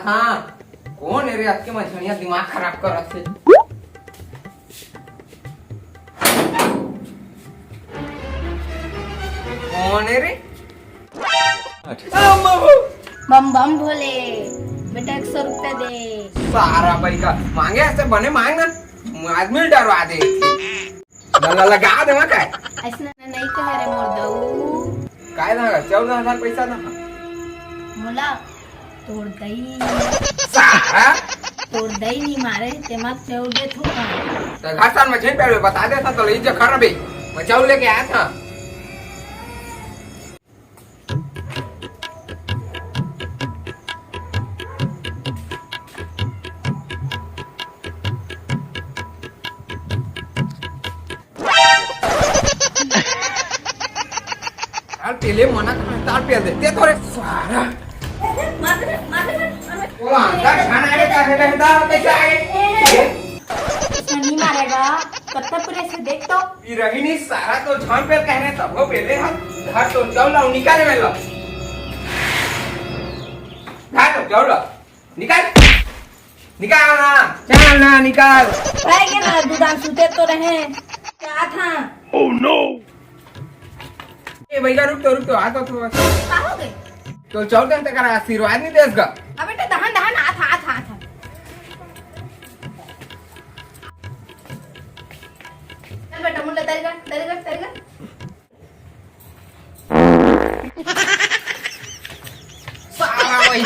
हाँ कौन है रे आज के मछलिया दिमाग खराब कर रखे कौन है रे बम बम भोले बेटा 100 रुपया दे। सारा पैसा मांगे ऐसे बने मांग ना आदमी डरवा दे लगा दे मैं काय ऐसा नहीं कह रे मोर दऊ काय ना 14,000 पैसा ना मोला तोड़ दई सारा तोड़ दई नहीं मारे ते मत तोड़ दे तू तो घासान में छेन पे बता देता तो ले जा खराब है मैं चावल लेके आया था तेले मना तार पे दे ते थोड़े सारा वो अंदर खाना है का है दा कैसे आए नहीं मारेगा कत्ता पूरे से देख तो ये रही नहीं सारा तो झान पे कह रहे तब वो पहले हम घर तो चौला निकाल में लो घर तो चौला निकाल निकाल ना चल ना निकाल भाई के ना दुकान सुते तो रहे क्या था ओह नो ए भैया रुक तो आ तो थोड़ा का हो गए तो चौल का तेरा आशीर्वाद नहीं देसगा अब बेटा दहन दहन आ था चल बेटा मुंडा तरीका सारा वही